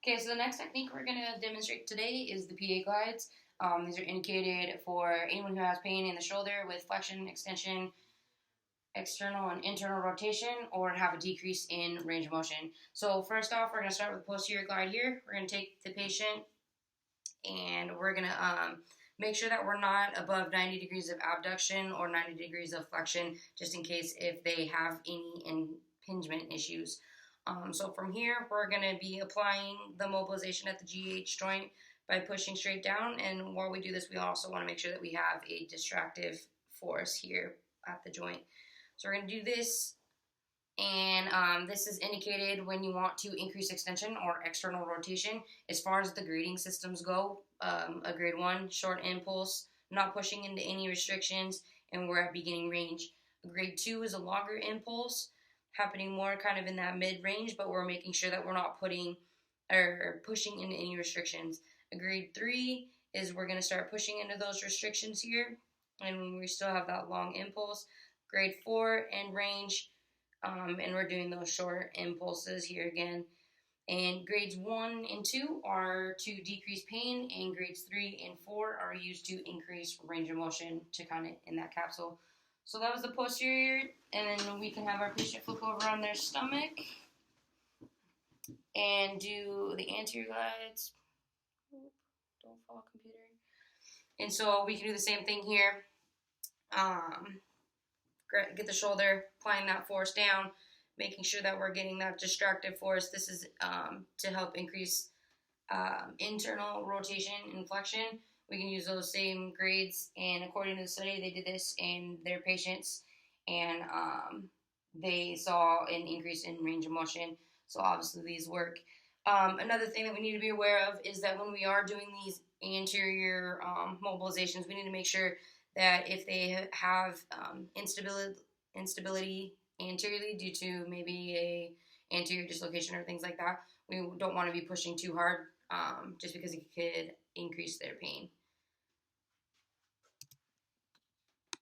Okay, so the next technique we're going to demonstrate today is the PA glides. These are indicated for anyone who has pain in the shoulder with flexion, extension, external and internal rotation, or have a decrease in range of motion. So first off, we're going to start with posterior glide here. We're going to take the patient and we're going to make sure that we're not above 90 degrees of abduction or 90 degrees of flexion, just in case if they have any impingement issues. So from here, we're going to be applying the mobilization at the GH joint by pushing straight down. And while we do this, we also want to make sure that we have a distractive force here at the joint. So we're going to do this, and this is indicated when you want to increase extension or external rotation. As far as the grading systems go, a grade 1, short impulse, not pushing into any restrictions, and we're at beginning range. A grade 2 is a longer impulse, happening more kind of in that mid-range, but we're making sure that we're not putting or pushing into any restrictions. A grade 3 is we're going to start pushing into those restrictions here, and we still have that long impulse. Grade 4 and range, and we're doing those short impulses here again. And grades 1 and 2 are to decrease pain, and grades 3 and 4 are used to increase range of motion to kind of in that capsule. So that was the posterior, and then we can have our patient flip over on their stomach and do the anterior glides. Don't fall, computer. And so we can do the same thing here. Get the shoulder, applying that force down, making sure that we're getting that distractive force. This is to help increase internal rotation and flexion. We can use those same grades, and according to the study, they did this in their patients, and they saw an increase in range of motion. So obviously these work. Another thing that we need to be aware of is that when we are doing these anterior mobilizations, we need to make sure that if they have instability anteriorly due to maybe a anterior dislocation or things like that, we don't want to be pushing too hard just because it could increase their pain.